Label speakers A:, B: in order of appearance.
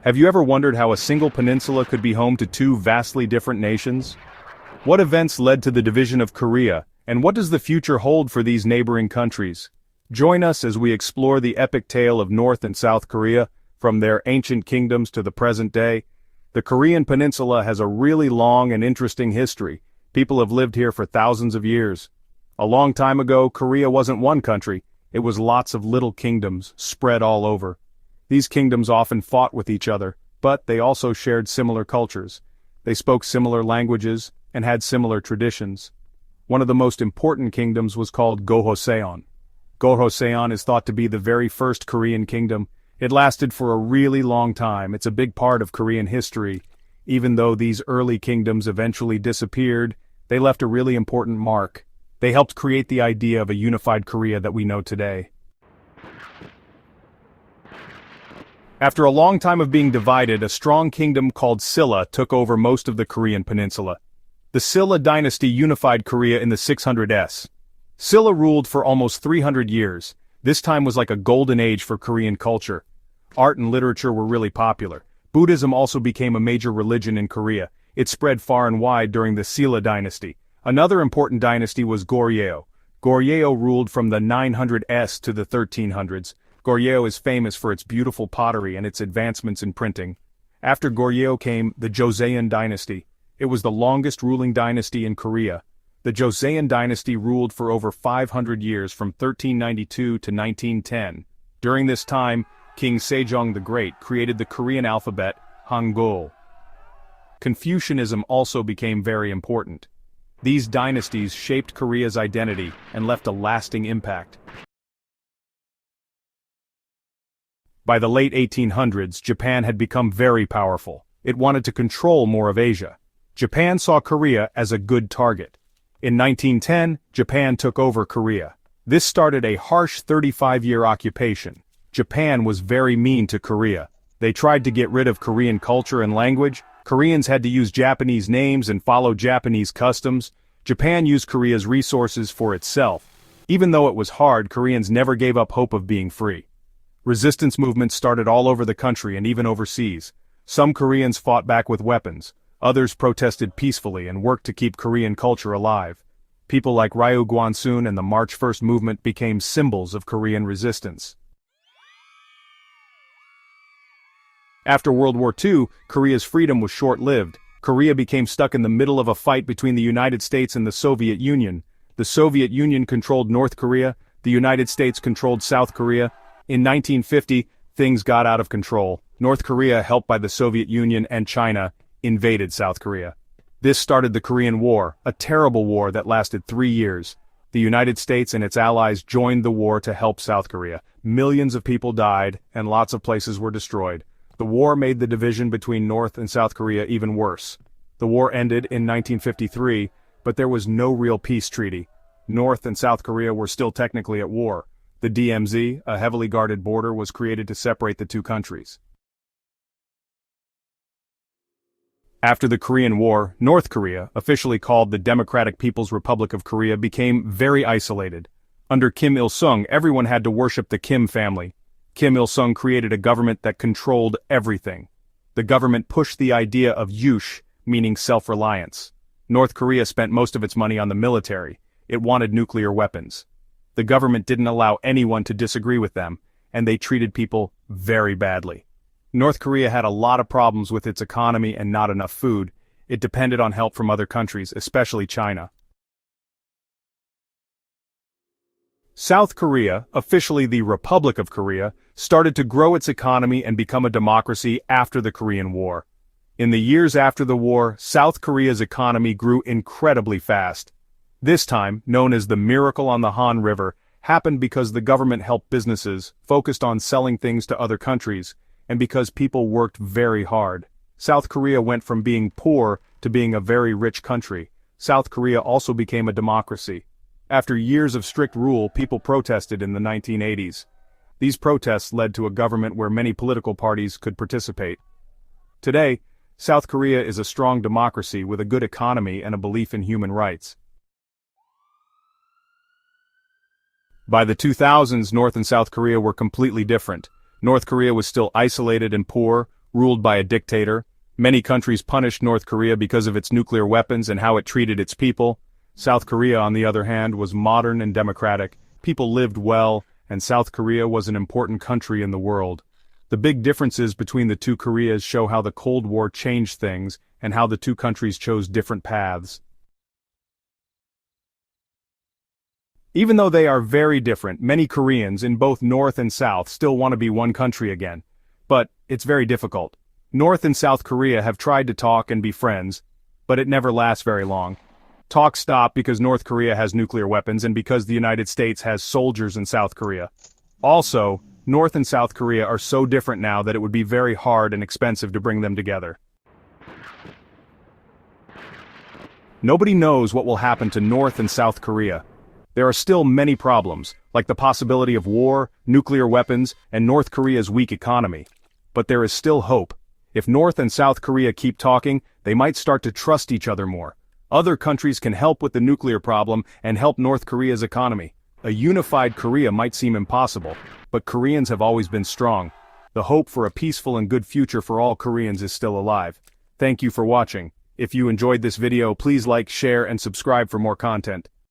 A: Have you ever wondered how a single peninsula could be home to two vastly different nations? What events led to the division of Korea, and what does the future hold for these neighboring countries? Join us as we explore the epic tale of North and South Korea, from their ancient kingdoms to the present day. The Korean peninsula has a really long and interesting history. People have lived here for thousands of years. A long time ago, Korea wasn't one country, it was lots of little kingdoms, spread all over. These kingdoms often fought with each other, but they also shared similar cultures. They spoke similar languages, and had similar traditions. One of the most important kingdoms was called Gojoseon. Gojoseon is thought to be the very first Korean kingdom. It lasted for a really long time. It's a big part of Korean history. Even though these early kingdoms eventually disappeared, they left a really important mark. They helped create the idea of a unified Korea that we know today. After a long time of being divided, a strong kingdom called Silla took over most of the Korean peninsula. The Silla dynasty unified Korea in the 600s. Silla ruled for almost 300 years. This time was like a golden age for Korean culture. Art and literature were really popular. Buddhism also became a major religion in Korea. It spread far and wide during the Silla dynasty. Another important dynasty was Goryeo. Goryeo ruled from the 900s to the 1300s. Goryeo is famous for its beautiful pottery and its advancements in printing. After Goryeo came the Joseon dynasty. It was the longest ruling dynasty in Korea. The Joseon dynasty ruled for over 500 years from 1392 to 1910. During this time, King Sejong the Great created the Korean alphabet, Hangul. Confucianism also became very important. These dynasties shaped Korea's identity and left a lasting impact. By the late 1800s, Japan had become very powerful. It wanted to control more of Asia. Japan saw Korea as a good target. In 1910, Japan took over Korea. This started a harsh 35-year occupation. Japan was very mean to Korea. They tried to get rid of Korean culture and language. Koreans had to use Japanese names and follow Japanese customs. Japan used Korea's resources for itself. Even though it was hard, Koreans never gave up hope of being free. Resistance movements started all over the country and even overseas. Some Koreans fought back with weapons. Others protested peacefully and worked to keep Korean culture alive. People like Ryu Gwansun and the March 1st movement became symbols of Korean resistance. After World War II, Korea's freedom was short-lived. Korea became stuck in the middle of a fight between the United States and the Soviet Union. The Soviet Union controlled North Korea, the United States controlled South Korea. In 1950, things got out of control. North Korea, helped by the Soviet Union and China, invaded South Korea. This started the Korean War, a terrible war that lasted 3 years. The United States and its allies joined the war to help South Korea. Millions of people died, and lots of places were destroyed. The war made the division between North and South Korea even worse. The war ended in 1953, but there was no real peace treaty. North and South Korea were still technically at war. The DMZ, a heavily guarded border, was created to separate the two countries. After the Korean War, North Korea, officially called the Democratic People's Republic of Korea, became very isolated. Under Kim Il-sung, everyone had to worship the Kim family. Kim Il-sung created a government that controlled everything. The government pushed the idea of yush, meaning self-reliance. North Korea spent most of its money on the military. It wanted nuclear weapons. The government didn't allow anyone to disagree with them, and they treated people very badly. North Korea had a lot of problems with its economy and not enough food. It depended on help from other countries, especially China. South Korea, officially the Republic of Korea, started to grow its economy and become a democracy after the Korean War. In the years after the war, South Korea's economy grew incredibly fast. This time, known as the Miracle on the Han River, happened because the government helped businesses, focused on selling things to other countries, and because people worked very hard. South Korea went from being poor to being a very rich country. South Korea also became a democracy. After years of strict rule, people protested in the 1980s. These protests led to a government where many political parties could participate. Today, South Korea is a strong democracy with a good economy and a belief in human rights. By the 2000s, North and South Korea were completely different. North Korea was still isolated and poor, ruled by a dictator. Many countries punished North Korea because of its nuclear weapons and how it treated its people. South Korea, on the other hand, was modern and democratic. People lived well, and South Korea was an important country in the world. The big differences between the two Koreas show how the Cold War changed things and how the two countries chose different paths. Even though they are very different, many Koreans in both North and South still want to be one country again. But it's very difficult. North and South Korea have tried to talk and be friends, but it never lasts very long. Talks stop because North Korea has nuclear weapons and because the United States has soldiers in South Korea. Also, North and South Korea are so different now that it would be very hard and expensive to bring them together. Nobody knows what will happen to North and South Korea. There are still many problems, like the possibility of war, nuclear weapons, and North Korea's weak economy. But there is still hope. If North and South Korea keep talking, they might start to trust each other more. Other countries can help with the nuclear problem and help North Korea's economy. A unified Korea might seem impossible, but Koreans have always been strong. The hope for a peaceful and good future for all Koreans is still alive. Thank you for watching. If you enjoyed this video, please like, share, and subscribe for more content.